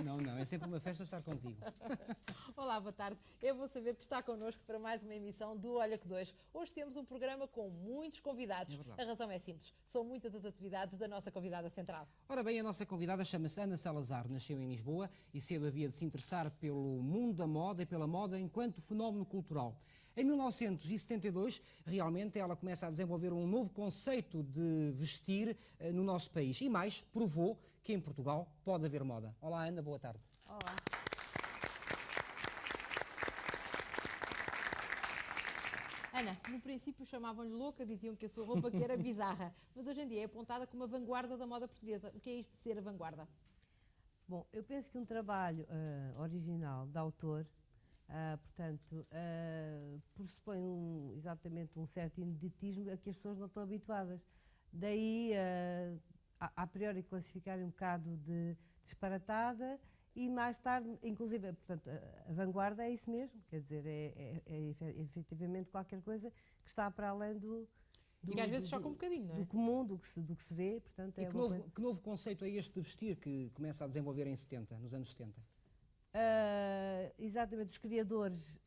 Não, não, é sempre uma festa estar contigo. Olá, boa tarde. É bom saber que está connosco para mais uma emissão do Olha que Dois. Hoje temos um programa com muitos convidados. É verdade. A razão é simples, são muitas as atividades da nossa convidada central. Ora bem, a nossa convidada chama-se Ana Salazar, nasceu em Lisboa e cedo havia de se interessar pelo mundo da moda e pela moda enquanto fenómeno cultural. Em 1972, realmente ela começa a desenvolver um novo conceito de vestir no nosso país e mais, provou que em Portugal pode haver moda. Olá Ana, boa tarde. Olá. Ana, no princípio chamavam-lhe louca, diziam que a sua roupa que era bizarra, mas hoje em dia é apontada como a vanguarda da moda portuguesa. O que é isto de ser a vanguarda? Bom, eu penso que um trabalho original, de autor, portanto, pressupõe exatamente um certo ineditismo a que as pessoas não estão habituadas. Daí, a priori, classificarem um bocado de disparatada e mais tarde, inclusive, portanto, a vanguarda é isso mesmo, quer dizer, é efetivamente qualquer coisa que está para além E que às vezes choca um bocadinho, não é? do comum, do que se vê, portanto, E que novo conceito é este de vestir que começa a desenvolver em 70, nos anos 70? Exatamente, os criadores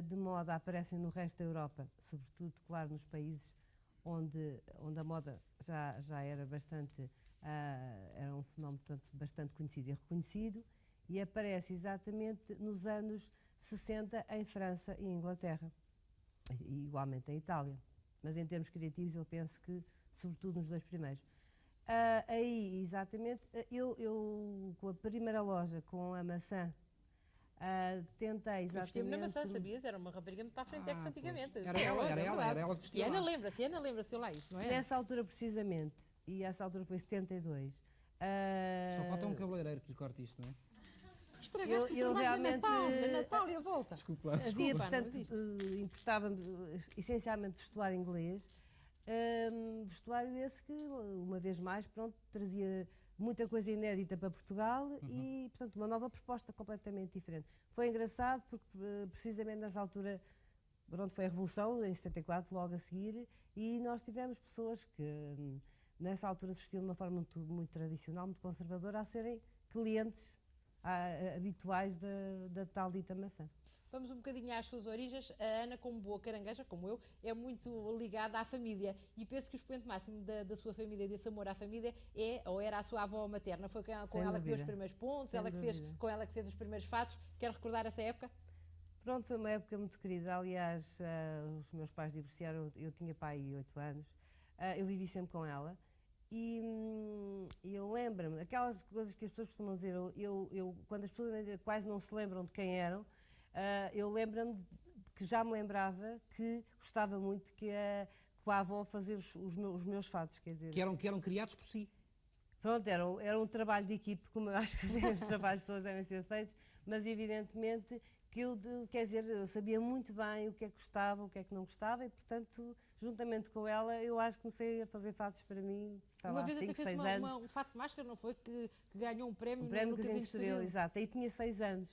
de moda aparecem no resto da Europa, sobretudo, claro, nos países onde a moda já era bastante, era um fenómeno, portanto, bastante conhecido e reconhecido, e aparece exatamente nos anos 60 em França e Inglaterra, e igualmente em Itália. Mas em termos criativos eu penso que, sobretudo nos dois primeiros. Aí, exatamente, eu com a primeira loja, com a maçã, tentei Eu exatamente... vestia-me na maçã, sabias? Era uma rapariga muito para a frente, antigamente. Era ela que vestia E a Ana lá. lembra-se lá isso, não é? Nessa altura, precisamente, e essa altura foi 72... Só falta um cabeleireiro que lhe corte isto, não é? Estragaste o eu trabalho realmente- da Natália, volta. Desculpa lá, Havia, desculpa. portanto, não existe. importava essencialmente vestuário inglês, vestuário esse que, uma vez mais, pronto, trazia muita coisa inédita para Portugal e, portanto, uma nova proposta completamente diferente. Foi engraçado porque, precisamente nessa altura, pronto, foi a Revolução, em 74, logo a seguir, e nós tivemos pessoas que, nessa altura, se vestiam de uma forma muito tradicional, muito conservadora, a serem clientes habituais da tal dita maçã. Vamos um bocadinho às suas origens. A Ana, como boa carangueja, como eu, é muito ligada à família e penso que o expoente máximo da sua família, desse amor à família, era a sua avó materna. Foi com ela que deu os dúvida. primeiros pontos, Sem com ela que fez os primeiros fatos. Quer recordar essa época? Pronto, foi uma época muito querida. Aliás, os meus pais divorciaram, eu tinha pai 8 anos, eu vivi sempre com ela. E eu lembro-me, aquelas coisas que as pessoas costumam dizer, quando as pessoas ainda quase não se lembram de quem eram, eu lembro-me que já me lembrava que gostava muito que a avó fazer os meus fatos, quer dizer... Que eram criados por si. Pronto, era um trabalho de equipe, como eu acho que os trabalhos todos devem ser feitos, mas evidentemente que quer dizer, eu sabia muito bem o que é que gostava, o que é que não gostava e, portanto, juntamente com ela, eu acho que comecei a fazer fatos para mim, sei Uma lá, vez 5, até fez 6 anos. um fato de máscara, não foi? Que ganhou um prémio Um prémio no Casino Casino de Estoril, exato. Aí tinha 6 anos.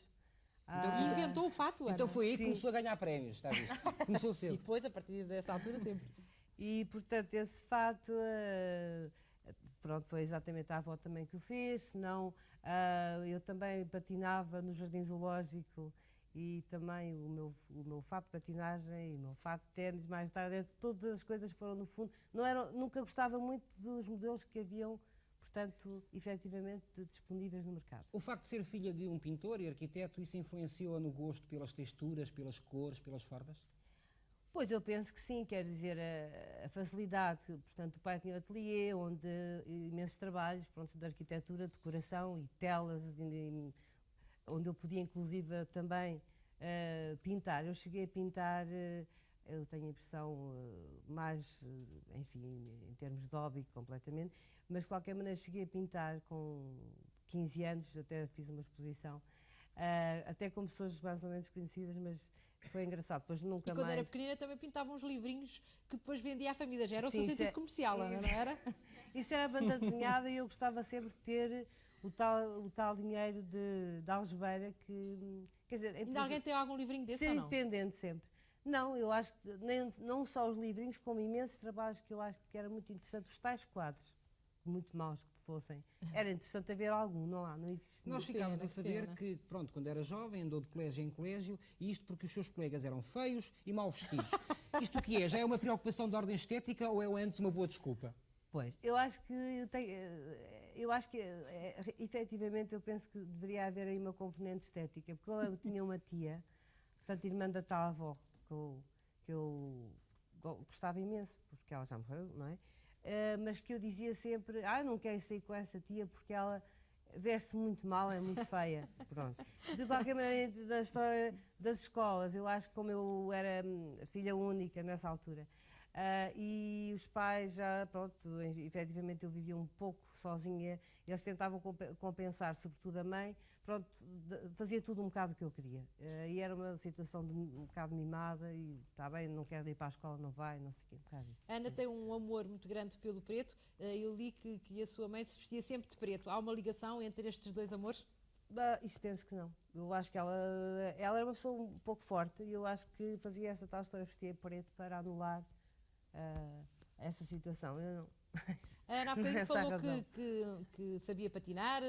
E inventou o fato, Ana. Então foi aí que Sim. começou a ganhar prémios, está a ver? Começou E cedo. depois, a partir dessa altura, sempre. E, portanto, esse fato, pronto, foi exatamente a avó também que o fez, senão eu também patinava no Jardim Zoológico e também o meu fato de patinagem e o meu fato de ténis mais tarde, todas as coisas foram no fundo, nunca gostava muito dos modelos que haviam, portanto, efetivamente disponíveis no mercado. O facto de ser filha de um pintor e arquiteto, isso influenciou no gosto pelas texturas, pelas cores, pelas formas? Pois, eu penso que sim, quer dizer, a facilidade, portanto, o pai tinha um ateliê onde imensos trabalhos, pronto, de arquitetura, decoração e telas, onde eu podia inclusive também pintar. Eu cheguei a pintar, eu tenho a impressão mais, enfim, em termos de hobby completamente, mas de qualquer maneira cheguei a pintar com 15 anos, até fiz uma exposição, até com pessoas mais ou menos conhecidas, mas foi engraçado, depois nunca E quando mais... era pequenina também pintava uns livrinhos que depois vendia à família, já era o Sim, seu isso sentido comercial, não era? Isso era banda desenhada e eu gostava sempre de ter o tal dinheiro de algebeira que... Quer dizer, Ainda alguém tem algum livrinho desse ser ou não? independente sempre. Não, eu acho que não só os livrinhos, como imensos trabalhos que eu acho que era muito interessante, os tais quadros. muito maus que fossem, era interessante haver algum, não existe. Nós Que ficámos pena, a que saber pena. que, pronto, quando era jovem, andou de colégio em colégio, e isto porque os seus colegas eram feios e mal vestidos. Isto o que é? Já é uma preocupação de ordem estética ou é antes uma boa desculpa? Pois, eu acho que efetivamente eu penso que deveria haver aí uma componente estética, porque eu tinha uma tia, portanto, irmã da tal avó, que eu gostava imenso, porque ela já morreu, não é? Mas que eu dizia sempre, não quero sair com essa tia porque ela veste muito mal, é muito feia. Pronto. De qualquer maneira, da história das escolas, eu acho que como eu era filha única nessa altura, e os pais já, pronto, efetivamente eu vivia um pouco sozinha, eles tentavam compensar, sobretudo a mãe, pronto, fazia tudo um bocado o que eu queria. E era uma situação de um bocado mimada, e está bem, não quer ir para a escola, não vai, não sei o quê, um bocado isso. A Ana tem um amor muito grande pelo preto. Eu li que a sua mãe se vestia sempre de preto. Há uma ligação entre estes dois amores? Isso penso que não. Eu acho que ela era uma pessoa um pouco forte, e eu acho que fazia essa tal história, vestia preto para anular essa situação. Eu não. A Ana há bocadinho Essa falou razão. que sabia patinar,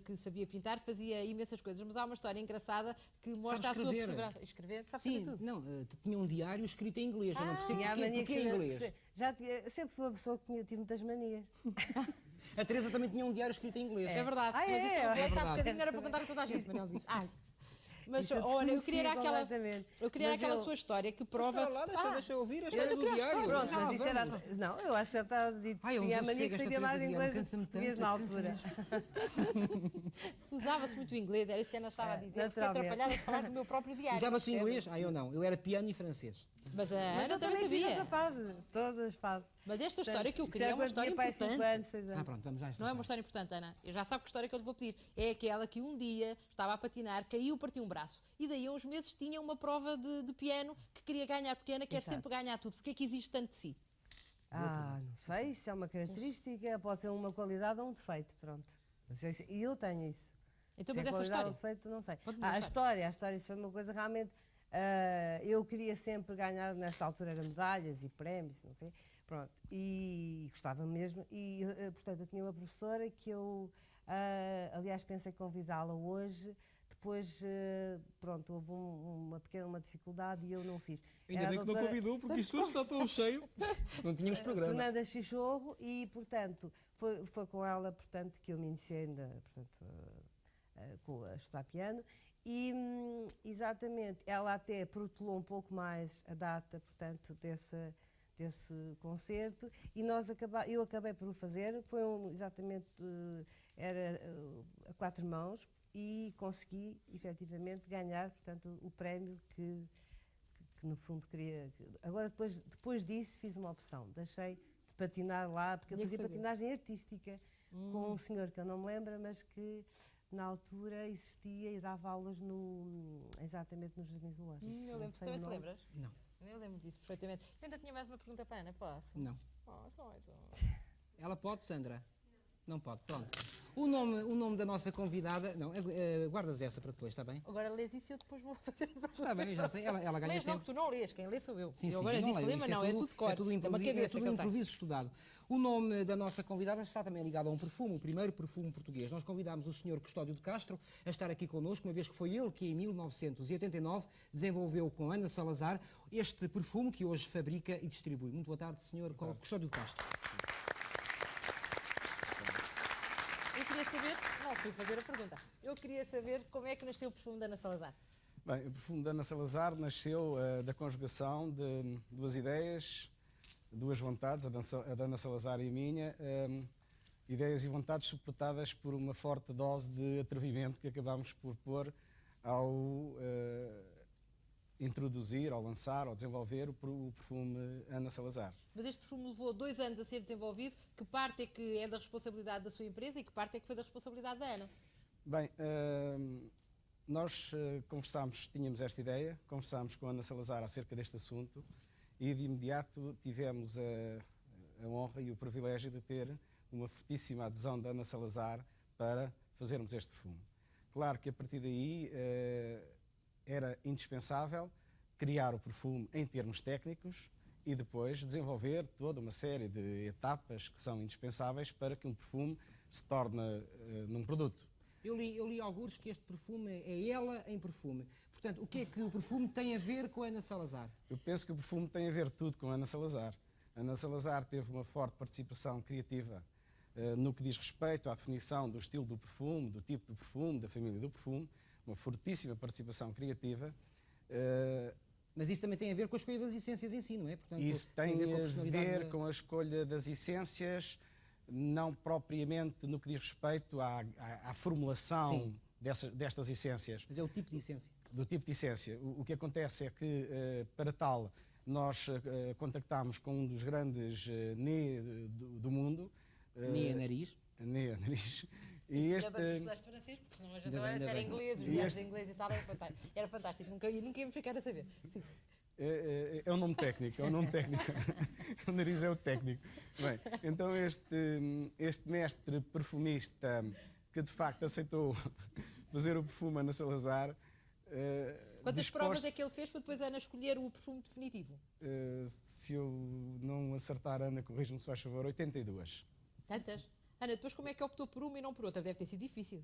que sabia pintar, fazia imensas coisas, mas há uma história engraçada que mostra a sua escrever. perseverança. Escrever? Sabe fazer Sim, tudo? não, tinha um diário escrito em inglês, eu não percebo Tinha a porquê, mania porquê em inglês. sempre fui uma pessoa que tive muitas manias. A Teresa também tinha um diário escrito em inglês. É verdade. Ah, mas isso é eu vou verdade. há bocadinho era para contar a toda a gente, Manuel Luís. Ai. Mas Isso eu olha, eu queria desconhecia aquela, completamente. eu queria Mas aquela eu- sua história que Mas prova. espera lá, deixa eu ouvir a mas história eu do queria a diário. história. Pronto, Já lá mas isso era. vamos. Não, eu acho que já está dito. Ai, Tinha a um mania que desassossego sabia esta mais Teresa inglês do que cansa-me português tanto, na altura. Usava-se muito o inglês, era isso que a Ana estava a dizer. Fiquei naturalmente. atrapalhada de falar do meu próprio diário. Usava-se o percebe? inglês? Eu não, eu era piano e francês. Mas a Mas Ana eu também também fiz sabia. essa fase, todas as fases. Mas esta história que eu Isso queria era é uma quando história tinha pai 5 importante. anos, 6 anos. Pronto, vamos já esta Não é uma história. história importante, Ana. Eu já sabe que história que eu lhe vou pedir. É aquela que um dia estava a patinar, caiu, partiu um braço. E daí a uns meses tinha uma prova de piano que queria ganhar, porque a Ana quer Exato. sempre ganhar tudo. Porque é que existe tanto de si? Não sei, isso é uma característica, pode ser uma qualidade ou um defeito, pronto. E eu tenho isso. Então, Se é mas essa qualidade ou história. defeito, não sei. Conte-me A a história, isso foi uma coisa realmente. Eu queria sempre ganhar, nessa altura, era medalhas e prémios, não sei. Pronto, e gostava mesmo. E, portanto, eu tinha uma professora que eu, aliás, pensei convidá-la hoje. Depois, pronto, houve uma pequena dificuldade e eu não fiz. Ainda Era a bem que não doutora- convidou, porque isto tudo está tão cheio. Não tínhamos programa. Fernanda Chichorro, e portanto foi com ela, portanto, que eu me iniciei ainda, portanto, a estudar piano, e exatamente ela até protelou um pouco mais a data, portanto, desse concerto, e eu acabei por o fazer. Foi exatamente, era a 4 mãos, e consegui efetivamente ganhar, portanto, o prémio que no fundo queria. Agora, depois disso, fiz uma opção. Deixei de patinar lá, porque eu Tinha que fazia fazer. patinagem artística com um senhor que eu não me lembro, mas que na altura existia e dava aulas exatamente no Jardim Zoológico. Eu Não lembro, sei o também te nome. lembras? Não, Eu lembro disso perfeitamente. Eu ainda tinha mais uma pergunta para a Ana, posso? não. Posso, posso. Ela pode, Sandra? Não pode, pronto. O nome da nossa convidada... Não, guardas essa para depois, está bem? Agora lês isso e eu depois vou fazer. Está bem, já sei. Ela ganha Lês não, sempre... tu não lês, quem lê sou eu. Sim, eu sim, agora eu não disse leio. lema, Isto não, é tudo cor. É tudo uma improviso, cabeça é tudo que ele tem. improviso estudado. O nome da nossa convidada está também ligado a um perfume, o primeiro perfume português. Nós convidámos o Sr. Custódio de Castro a estar aqui connosco, uma vez que foi ele que, em 1989, desenvolveu com Ana Salazar este perfume que hoje fabrica e distribui. Muito boa tarde, Sr. Custódio de Castro. Eu queria saber, não fui fazer a pergunta, eu queria saber como é que nasceu o perfume da Ana Salazar. Bem, o perfume da Ana Salazar nasceu da conjugação de duas ideias, duas vontades, a da Ana Salazar e a minha, ideias e vontades suportadas por uma forte dose de atrevimento que acabámos por pôr ao introduzir, ao lançar, ao desenvolver o perfume Ana Salazar. Mas este perfume levou 2 anos a ser desenvolvido. Que parte é que é da responsabilidade da sua empresa e que parte é que foi da responsabilidade da Ana? Bem, nós conversámos, tínhamos esta ideia, conversámos com a Ana Salazar acerca deste assunto e de imediato tivemos a honra e o privilégio de ter uma fortíssima adesão da Ana Salazar para fazermos este perfume. Claro que a partir daí era indispensável criar o perfume em termos técnicos e depois desenvolver toda uma série de etapas que são indispensáveis para que um perfume se torne num produto. Eu li algures que este perfume é ela em perfume. Portanto, o que é que o perfume tem a ver com a Ana Salazar? Eu penso que o perfume tem a ver tudo com a Ana Salazar. A Ana Salazar teve uma forte participação criativa no que diz respeito à definição do estilo do perfume, do tipo do perfume, da família do perfume, uma fortíssima participação criativa. Mas isso também tem a ver com a escolha das essências em si, não é? Portanto, Isso tem a personalidade ver com a escolha das essências, não propriamente no que diz respeito à formulação destas essências. Mas é o tipo de essência. Do tipo de essência. O que acontece é que, para tal, nós contactámos com um dos grandes NE do mundo. NE a nariz. NE a nariz. E este francês, porque senão a gente era inglês, os viagens de inglês e tal, era fantástico. Nunca íamos ficar a saber. Sim. É um nome técnico, o nariz é o técnico. Bem, então este mestre perfumista que de facto aceitou fazer o perfume Ana Salazar. Quantas provas é que ele fez para depois a Ana escolher o perfume definitivo? Se eu não acertar, Ana, corrija-me se faz favor, 82. Tantas? Ana, depois como é que optou por uma e não por outra? Deve ter sido difícil.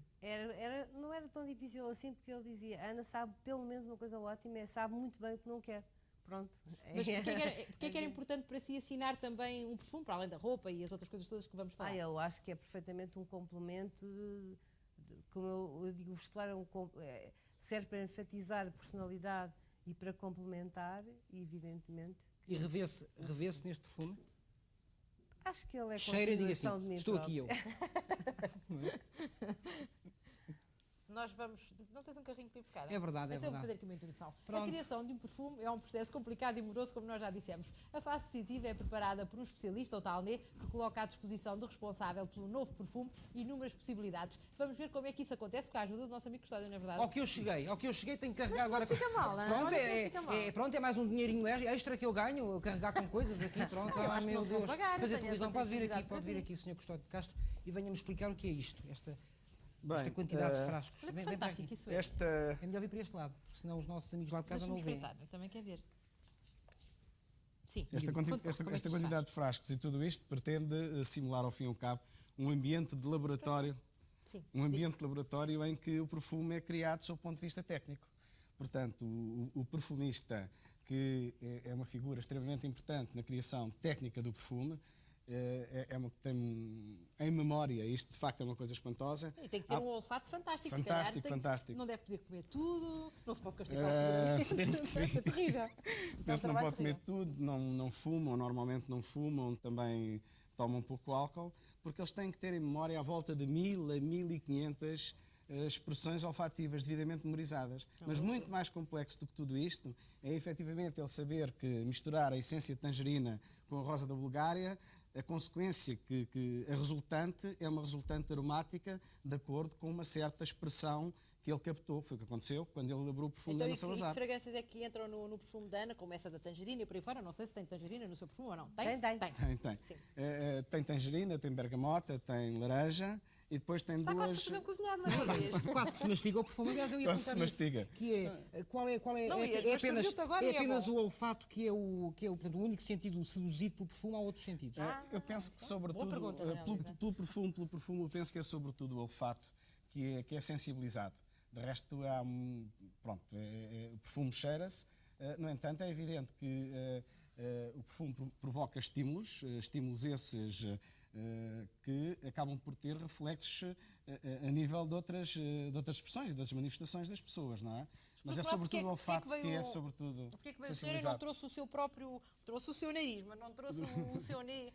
Não era tão difícil assim, porque ele dizia, a Ana sabe pelo menos uma coisa ótima, sabe muito bem o que não quer. Pronto. Mas porquê é que era importante para si assinar também um perfume, para além da roupa e as outras coisas todas que vamos falar? Eu acho que é perfeitamente um complemento, como eu digo, o vestuário serve para enfatizar a personalidade e para complementar, e evidentemente... E revê-se neste perfume? Acho que ele é cheira e diga assim, de mim estou próprio. aqui eu. Nós vamos... Não tens um carrinho para ir buscar? É verdade, então vou fazer aqui uma introdução. Pronto. A criação de um perfume é um processo complicado e moroso, como nós já dissemos. A fase decisiva é preparada por um especialista, ou talné, que coloca à disposição do responsável pelo novo perfume inúmeras possibilidades. Vamos ver como é que isso acontece com a ajuda do nosso amigo Custódio, não é verdade? Ao que eu cheguei, tenho que carregar agora... Fica mal, não é? Pronto, é mais um dinheirinho extra que eu ganho, carregar com coisas aqui, pronto. Eu acho que meu não vou Deus. pagar, Fazer tenho televisão, essa pode vir aqui, Sr. Custódio de Castro, e venha-me explicar o que é isto, esta quantidade de frascos. Olha que fantástico isso é. É melhor vir para este lado, porque senão os nossos amigos lá de casa não o veem. Eu também quero ver. Sim. Esta quantidade de frascos e tudo isto pretende simular, ao fim e ao cabo, um ambiente de laboratório. Sim. Um ambiente de laboratório em que o perfume é criado sob o ponto de vista técnico. Portanto, o perfumista, que é uma figura extremamente importante na criação técnica do perfume, é uma que tem em memória, isto de facto é uma coisa espantosa. E tem que ter um olfato fantástico. Fantástico. Não deve poder comer tudo, não se pode constipar. Penso que sim. É terrível. Penso que não pode comer tudo, não fumam, normalmente não fumam, também tomam pouco álcool, porque eles têm que ter em memória à volta de 1000 a 1500 expressões olfativas devidamente memorizadas. Mas muito mais complexo do que tudo isto é efetivamente ele saber que misturar a essência de tangerina com a rosa da Bulgária, a consequência a resultante é uma resultante aromática de acordo com uma certa expressão que ele captou. Foi o que aconteceu quando ele elaborou o perfume da Ana Salazar. E que fragrâncias é que entram no perfume da Ana, como essa da tangerina e por aí fora? Não sei se tem tangerina no seu perfume ou não. Tem. Sim. Tem tangerina, tem bergamota, tem laranja e depois tem Está duas... quase para fazer um cozinhado, não é? Quase que se mastiga o perfume, aliás, eu ia Quase se perguntar mastiga. isso, que é, qual é é apenas o olfato que é portanto, o único sentido seduzido pelo perfume, há outros sentidos? Eu penso que sobretudo, pergunta, pelo perfume, eu penso que é sobretudo o olfato que é sensibilizado. De resto, o perfume cheira-se. No entanto, é evidente que o perfume provoca estímulos esses que acabam por ter reflexos a nível de outras expressões e de outras manifestações das pessoas, não é? Mas é sobretudo o olfato que é sobretudo Porquê que veio o senhor e não sensibilizado. trouxe o seu próprio... Trouxe o seu nariz, mas não trouxe o seu nez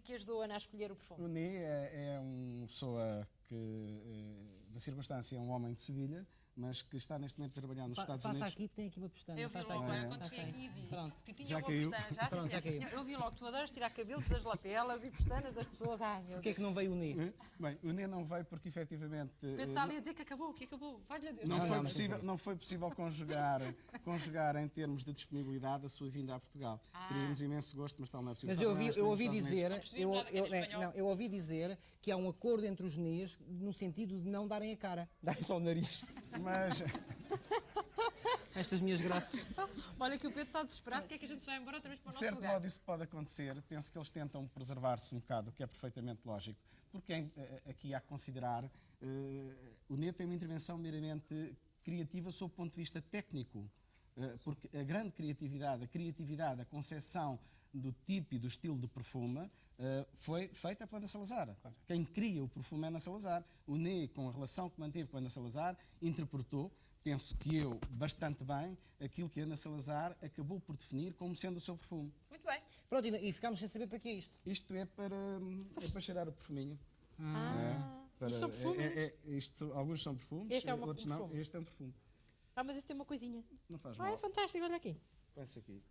que ajudou a Ana a escolher o perfume? O Né é uma pessoa que, da circunstância, é um homem de Sevilha, mas que está neste momento a trabalhar nos Estados Unidos. Faça aqui, porque tem aqui uma pestana. Eu vi Faça logo, aqui. quando cheguei aqui e vi que tinha Já uma caiu. pestana. Pronto, já caiu. Eu vi logo, tu adoras tirar cabelos das lapelas e pestanas das pessoas. Ai, meu Porquê é que não veio o Né? Bem, o Né não veio porque efetivamente Pedro está ali a dizer que acabou. Vai-lhe a Deus. não foi possível conjugar em termos de disponibilidade a sua vinda a Portugal. Teríamos imenso gosto, mas tal não é possível. Mas eu ouvi dizer, eu ouvi dizer que há um acordo entre os Nês no sentido de não darem a cara, darem só o nariz. Mas estas minhas graças. Olha que o Pedro está desesperado, que é que a gente se vai embora outra vez para o De nosso certo lugar? modo isso pode acontecer. Penso que eles tentam preservar-se um bocado, o que é perfeitamente lógico. Porque aqui há que considerar, o NE tem uma intervenção meramente criativa sob o ponto de vista técnico. Porque a grande criatividade, a concepção do tipo e do estilo de perfume foi feita pela Ana Salazar. Quem cria o perfume é Ana Salazar. O NE, com a relação que manteve com a Ana Salazar, interpretou, penso que eu, bastante bem, aquilo que a Ana Salazar acabou por definir como sendo o seu perfume. Muito bem. Pronto, e ficámos sem saber para que é isto. Isto é para cheirar o perfuminho. Isto são perfumes? Alguns são perfumes, Este é um outros não. perfume. Este é um perfume. Mas isso tem uma coisinha. Não faz É mal. fantástico, olha aqui. Põe-se aqui.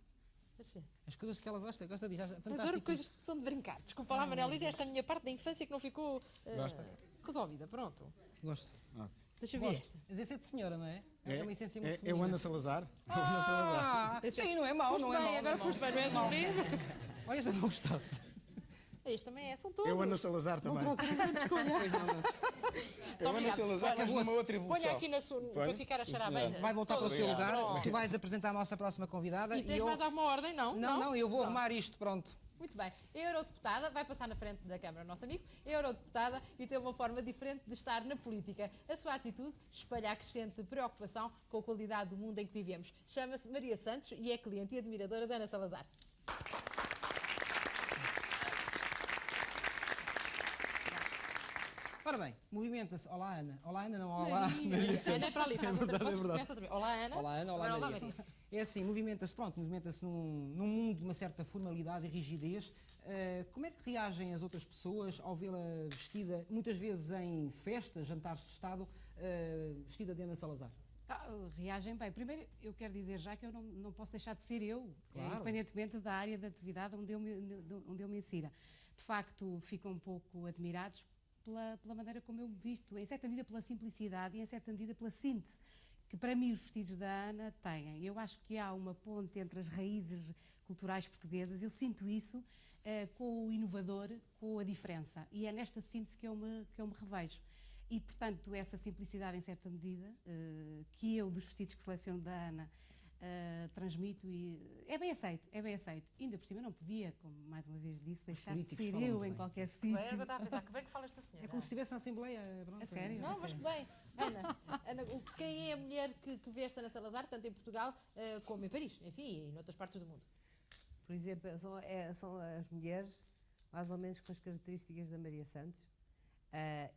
Deixa eu ver. As coisas que ela gosta disso. Adoro Fantástico. coisas que são de brincar. Desculpa lá, Manel Luís, esta é a minha parte da infância que não ficou Gosta? resolvida. Pronto. Gosto. Ótimo. Deixa eu ver esta. Mas esse é de senhora, não é? É uma essência muito É o feminina. Ana Salazar. É o Ana Salazar. Sim, não é mau, não é mau. Agora foste bem, não és um primo. Olha, se eu não gostasse. Este também é, são todos. É o Ana Salazar também. grande escolha. Pois não. É o Ana Salazar, mas numa outra evolução. Ponha aqui na sua, para ficar a cheirar bem. Vai voltar para o seu Obrigado. lugar. Pronto. Tu vais apresentar a nossa próxima convidada. E tens eu... mais alguma ordem? Não? Não, eu vou arrumar isto, pronto. Muito bem. A eurodeputada vai passar na frente da Câmara, nosso amigo, é eurodeputada e tem uma forma diferente de estar na política. A sua atitude espalha a crescente preocupação com a qualidade do mundo em que vivemos. Chama-se Maria Santos e é cliente e admiradora da Ana Salazar. Ora bem, movimenta-se. Olá, Ana. Olá, Ana, não. Olá, Maria Ana Santos. é para ali, faz outra verdade, é coisa, verdade. começa outra vez. Olá, Ana. Olá, Ana. Olá, Agora, Maria. É assim, movimenta-se num mundo de uma certa formalidade e rigidez. Como é que reagem as outras pessoas ao vê-la vestida, muitas vezes em festas, jantares de Estado, vestida de Ana Salazar? Reagem bem. Primeiro, eu quero dizer já que eu não posso deixar de ser eu, Claro. independentemente da área de atividade onde eu me insira. De facto, ficam um pouco admirados pela maneira como eu me visto, em certa medida pela simplicidade e em certa medida pela síntese que para mim os vestidos da Ana têm. Eu acho que há uma ponte entre as raízes culturais portuguesas, eu sinto isso com o inovador, com a diferença, e é nesta síntese que eu me revejo. E, portanto, essa simplicidade, em certa medida, que eu, dos vestidos que seleciono da Ana, transmito, e é bem aceito, é bem aceito. Ainda por cima não podia, como mais uma vez disse, deixar de políticos ser falam eu muito em bem. qualquer Bem, sítio. era o que eu estava a pensar, que bem que fala esta senhora. É como se estivesse na Assembleia. Pronto, A sério? Não, mas que bem. Ana, quem é a mulher que veste Ana Salazar, tanto em Portugal como em Paris, enfim, e noutras partes do mundo? Por exemplo, são as mulheres, mais ou menos com as características da Maria Santos,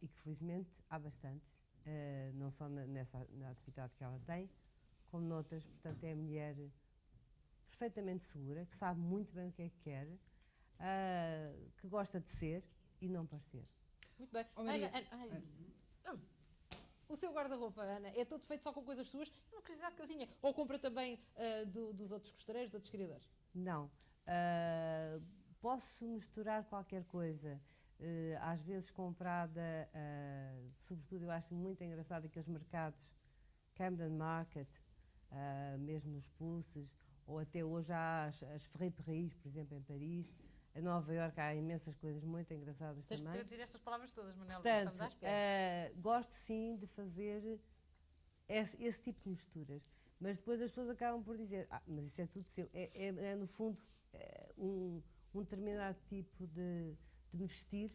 e que felizmente há bastantes, não só na atividade que ela tem, como noutras. Portanto, é a mulher perfeitamente segura, que sabe muito bem o que é que quer, que gosta de ser e não parecer. Muito bem. Oh, Maria. O seu guarda-roupa, Ana, é todo feito só com coisas suas? É uma curiosidade que eu tinha. Ou compra também dos outros costureiros, dos outros criadores? Não. Posso misturar qualquer coisa, às vezes comprada, sobretudo eu acho muito engraçado aqueles mercados, Camden Market, mesmo nos Pulses, ou até hoje há as Ferreries, por exemplo, em Paris. Em Nova Iorque há imensas coisas muito engraçadas Tens que também. traduzir estas palavras todas, Manel. Portanto, Estamos à espera. gosto sim de fazer esse tipo de misturas. Mas depois as pessoas acabam por dizer, mas isso é tudo seu. É no fundo, um determinado tipo de me vestir,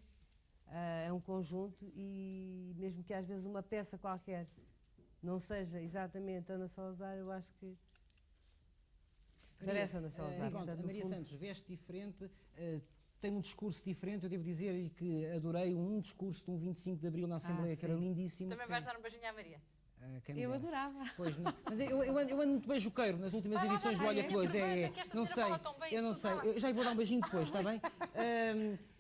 é um conjunto, e mesmo que às vezes uma peça qualquer não seja exatamente Ana Salazar, eu acho que parece Ana Salazar. Pronto, Portanto, a no Maria fundo, Santos veste diferente, tem um discurso diferente. Eu devo dizer que adorei um discurso de um 25 de Abril na Assembleia, que era sim. lindíssimo. Também vais dar um beijinho à Maria. Quem me Eu dera. adorava. Pois, não. Mas eu ando muito beijoqueiro nas últimas Vai lá, edições do vai, Olha que Dois. aproveita que esta Não senhora sei, fala tão bem, eu não tu sei. dá. Eu já lhe vou dar um beijinho depois, está bem?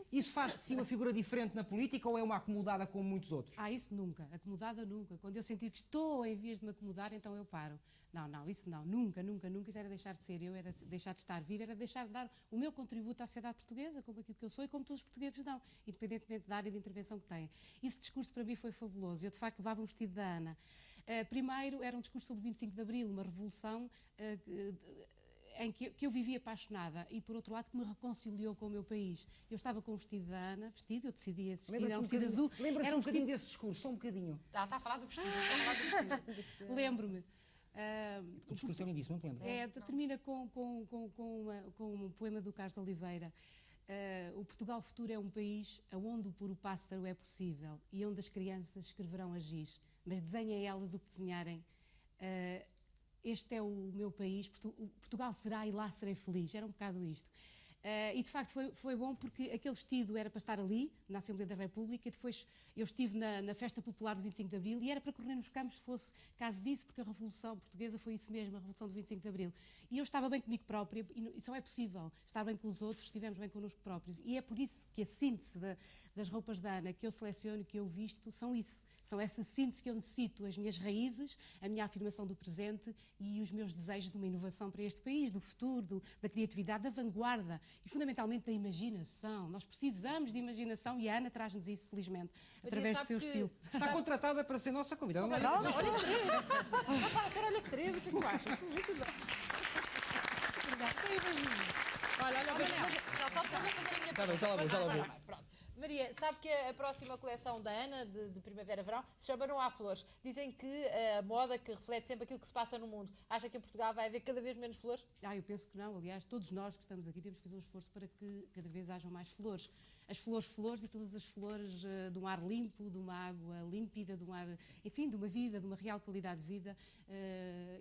Isso faz de si uma figura diferente na política ou é uma acomodada como muitos outros? Isso nunca, acomodada nunca. Quando eu sentir que estou em vias de me acomodar, então eu paro. Não, isso não, nunca. Isso era deixar de ser eu, era deixar de estar viva, era deixar de dar o meu contributo à sociedade portuguesa, como aquilo que eu sou e como todos os portugueses dão, independentemente da área de intervenção que têm. Esse discurso para mim foi fabuloso. Eu, de facto, levava um vestido da Ana. Primeiro, era um discurso sobre o 25 de Abril, uma revolução em que eu vivia apaixonada e, por outro lado, que me reconciliou com o meu país. Eu estava com o vestido da Ana, eu decidi esse vestido, era um vestido azul. Lembra-se Era um um bocadinho vestido... desse discurso, só um bocadinho. Ela está a falar do vestido. Está a falar do vestido. Lembro-me. O discurso é lindíssimo, não te lembro? Termina com um poema do Carlos de Oliveira. O Portugal futuro é um país onde o puro pássaro é possível e onde as crianças escreverão a giz, mas desenhem elas o que desenharem. Este é o meu país, Portugal será e lá serei feliz. Era um bocado isto. E de facto foi bom porque aquele vestido era para estar ali, na Assembleia da República, e depois eu estive na festa popular do 25 de Abril e era para correr nos campos se fosse caso disso, porque a Revolução Portuguesa foi isso mesmo, a Revolução do 25 de Abril. E eu estava bem comigo própria, e só é possível estar bem com os outros se estivermos bem connosco próprios. E é por isso que a síntese das roupas da Ana que eu seleciono e que eu visto são isso. São essa síntese que eu necessito, as minhas raízes, a minha afirmação do presente e os meus desejos de uma inovação para este país, do futuro, da criatividade, da vanguarda e fundamentalmente da imaginação. Nós precisamos de imaginação e a Ana traz-nos isso, felizmente, através do seu estilo. Está contratada para ser nossa convidada. Olha que Teresa, pode passar a ser olha que Teresa, o que é que tu achas? Muito bem. Olha, só para fazer a minha pergunta. Já lá vou. Pronto. Maria, sabe que a próxima coleção da Ana, de Primavera-Verão, se chama Não Há Flores. Dizem que a moda que reflete sempre aquilo que se passa no mundo. Acha que em Portugal vai haver cada vez menos flores? Eu penso que não. Aliás, todos nós que estamos aqui temos que fazer um esforço para que cada vez hajam mais flores. As flores e todas as flores de um ar limpo, de uma água límpida, de um ar, enfim, de uma vida, de uma real qualidade de vida.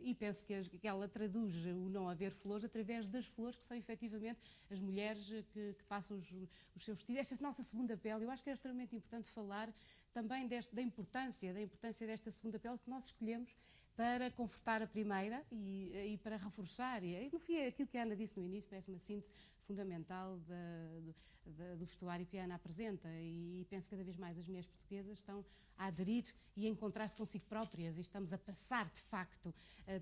E penso que ela traduz o não haver flores através das flores que são efetivamente as mulheres que passam os seus vestidos. Esta nossa segunda pele, eu acho que é extremamente importante falar também da importância desta segunda pele que nós escolhemos para confortar a primeira e para reforçar. E, no fim, aquilo que a Ana disse no início parece uma síntese fundamental do vestuário que a Ana apresenta, e penso que cada vez mais as mulheres portuguesas estão a aderir e a encontrar-se consigo próprias, e estamos a passar, de facto,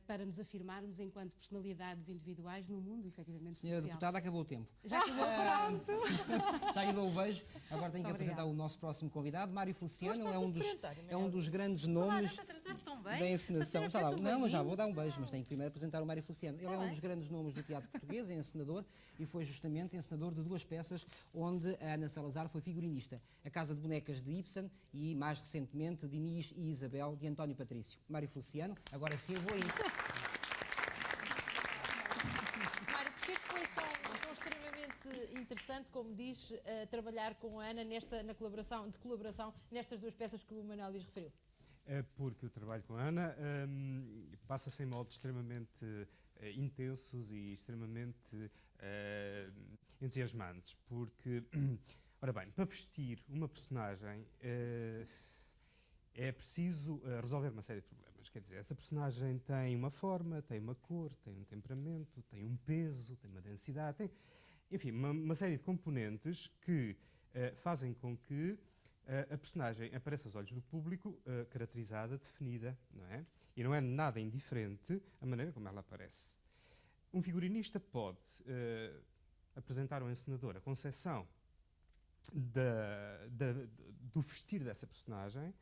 para nos afirmarmos enquanto personalidades individuais no mundo, efetivamente, Senhora social. Deputada, acabou o tempo. Já acabou, pronto. Já ainda o vejo. Agora tenho que Muito apresentar obrigada. o nosso próximo convidado. Mário Feliciano Gosto é um do dos, comentário, é um dos grandes nomes da encenação. Para ter feito um Não, mas já beijinho. vou dar um beijo, mas tenho que primeiro apresentar o Mário Feliciano. Ele é um bem. dos grandes nomes do teatro português, é encenador, e foi justamente encenador de duas peças onde a Ana Salazar foi figurinista. A Casa de Bonecas de Ibsen e, mais recentemente, de Inês e Isabel, de António Patrício. Mário Feliciano, agora sim eu vou aí. Mário, porquê que foi tão extremamente interessante, como diz, trabalhar com a Ana na colaboração nestas duas peças que o Manuel lhes referiu? Porque o trabalho com a Ana passa-se em moldes extremamente intensos e extremamente entusiasmantes, porque, ora bem, para vestir uma personagem é preciso resolver uma série de problemas. Quer dizer, essa personagem tem uma forma, tem uma cor, tem um temperamento, tem um peso, tem uma densidade, tem, enfim, uma série de componentes que fazem com que a personagem aparece aos olhos do público caracterizada, definida, não é? E não é nada indiferente a maneira como ela aparece. Um figurinista pode apresentar ao encenador a concepção do vestir dessa personagem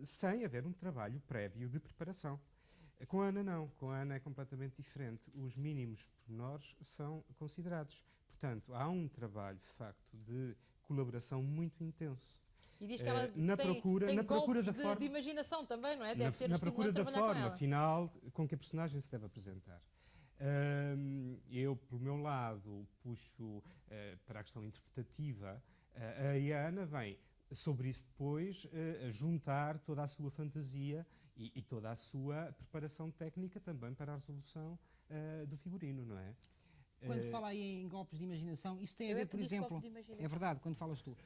sem haver um trabalho prévio de preparação. Com a Ana não, com a Ana é completamente diferente. Os mínimos pormenores são considerados. Portanto, há um trabalho, de facto, de colaboração muito intenso. E diz que ela na procura da forma, de imaginação também, não é? Deve ser na procura da trabalhar com forma ela. final com que a personagem se deve apresentar. Eu, pelo meu lado, puxo para a questão interpretativa. A Ana vem, sobre isso depois, a juntar toda a sua fantasia e toda a sua preparação técnica também para a resolução do figurino, não é? Quando fala aí em golpes de imaginação, isso tem a Eu é ver, que por disse exemplo... golpe de imaginação. É verdade, quando falas tu.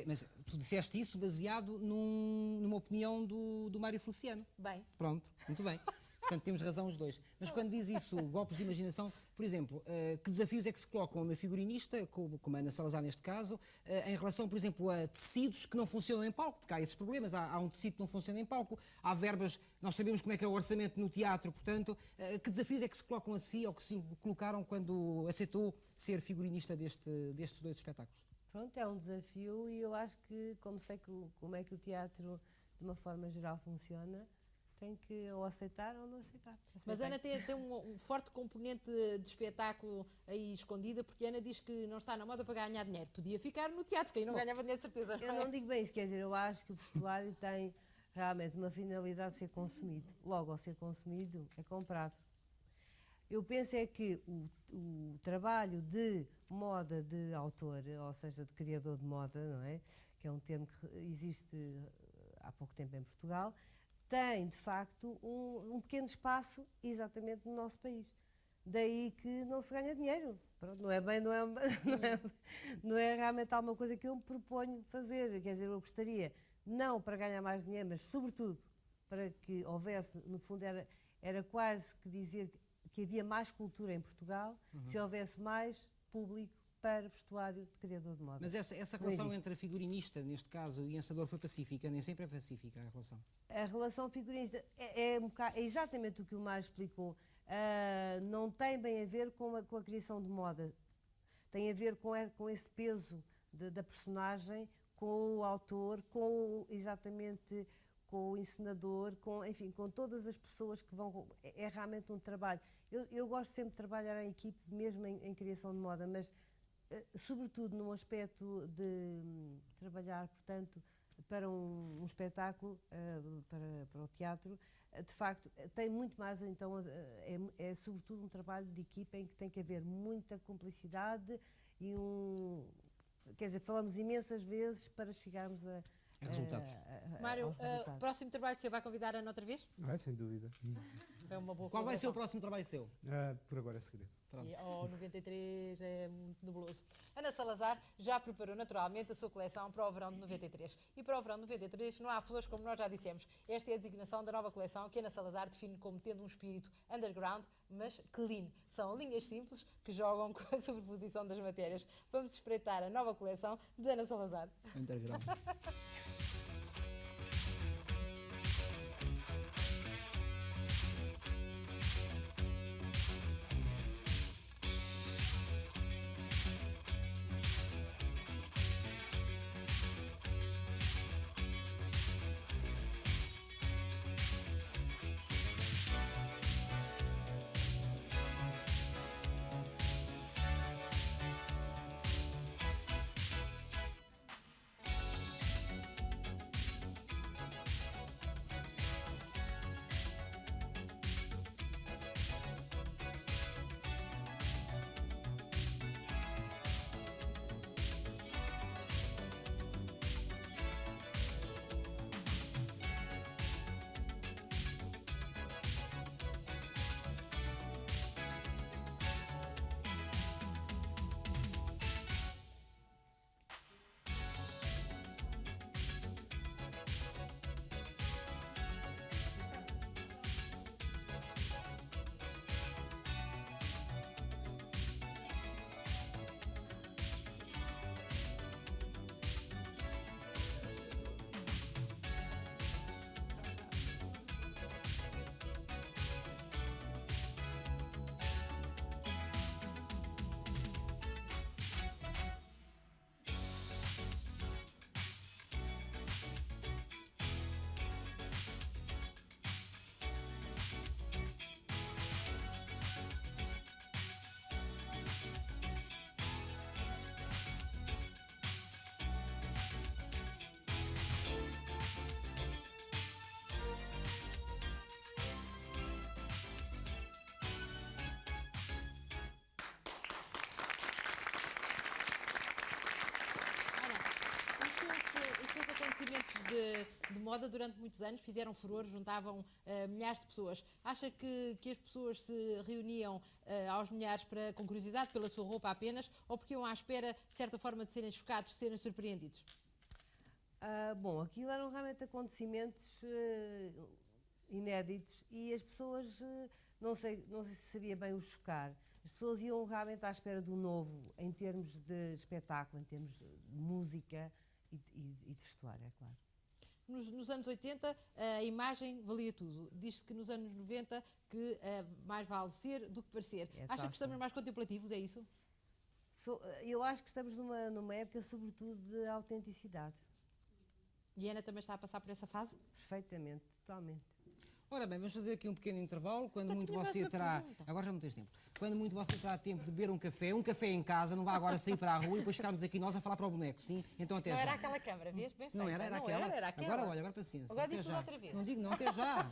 Mas tu disseste isso baseado numa opinião do Mário Feliciano. Bem, Pronto, muito bem. Portanto, temos razão os dois. Mas quando diz isso, golpes de imaginação, por exemplo, que desafios é que se colocam a uma figurinista, como a Ana Salazar neste caso, em relação, por exemplo, a tecidos que não funcionam em palco, porque há esses problemas, há um tecido que não funciona em palco, há verbas, nós sabemos como é que é o orçamento no teatro, portanto, que desafios é que se colocam a si, ou que se colocaram quando aceitou ser figurinista destes dois espetáculos? Pronto, é um desafio, e eu acho que, como sei como é que o teatro, de uma forma geral, funciona, tem que ou aceitar ou não aceitar. mas a Ana tem um forte componente de espetáculo aí escondida, porque a Ana diz que não está na moda para ganhar dinheiro. Podia ficar no teatro, que aí não ganhava dinheiro de certeza. Eu não digo bem isso, quer dizer, eu acho que o vestuário tem realmente uma finalidade de ser consumido. Logo, ao ser consumido, é comprado. Eu penso é que o trabalho de moda de autor, ou seja, de criador de moda, não é? Que é um termo que existe há pouco tempo em Portugal, tem, de facto, um pequeno espaço exatamente no nosso país. Daí que não se ganha dinheiro. Pronto, não é realmente alguma coisa que eu me proponho fazer. Quer dizer, eu gostaria, não para ganhar mais dinheiro, mas sobretudo para que houvesse, no fundo, era quase que dizer que havia mais cultura em Portugal, se houvesse mais público para vestuário de criador de moda. Mas essa relação entre a figurinista, neste caso, e encenador foi pacífica? Nem sempre é pacífica a relação. A relação figurinista é exatamente o que o Mário explicou. Não tem bem a ver com a criação de moda. Tem a ver com esse peso da personagem, com o autor, exatamente com o encenador, enfim, com todas as pessoas que vão... É realmente um trabalho. Eu gosto sempre de trabalhar em equipe, mesmo em criação de moda, mas sobretudo no aspecto de trabalhar, portanto, para um espetáculo, para o teatro, de facto, tem muito mais, então, é sobretudo um trabalho de equipa em que tem que haver muita cumplicidade e quer dizer, falamos imensas vezes para chegarmos a resultados. Mário, o próximo trabalho que você vai convidar a Ana outra vez? Sem dúvida. É uma boa Qual vai ser o colaboração. próximo trabalho seu? Por agora é segredo. Pronto. O 93 é muito nebuloso. Ana Salazar já preparou naturalmente a sua coleção para o verão de 93. E para o verão de 93 não há flores, como nós já dissemos. Esta é a designação da nova coleção que Ana Salazar define como tendo um espírito underground, mas clean. São linhas simples que jogam com a sobreposição das matérias. Vamos espreitar a nova coleção de Ana Salazar. Underground. De moda durante muitos anos, fizeram furor, juntavam milhares de pessoas. Acha que as pessoas se reuniam aos milhares com curiosidade pela sua roupa apenas, ou porque iam à espera, de certa forma, de serem chocados, de serem surpreendidos? Bom, aquilo eram realmente acontecimentos inéditos e as pessoas, não sei se seria bem o chocar, as pessoas iam realmente à espera do novo, em termos de espetáculo, em termos de música e de vestuário, é claro. Nos anos 80, a imagem valia tudo. Diz-se que nos anos 90 que mais vale ser do que parecer. Acha que estamos mais contemplativos, é isso? Eu acho que estamos numa época, sobretudo, de autenticidade. E a Ana também está a passar por essa fase? Perfeitamente, totalmente. Ora bem, vamos fazer aqui um pequeno intervalo. Quando Eu muito tinha mais você uma terá. pergunta. Agora já não tens tempo. Quando muito você terá tempo de beber um café em casa, não vá agora sair para a rua e depois ficarmos aqui nós a falar para o boneco, sim? Então até Não já. era aquela câmara, vês? Bem Não feita. era Não aquela. era aquela. Agora olha, agora paciência. Agora Até diz-nos já. outra vez. Não digo não, até já.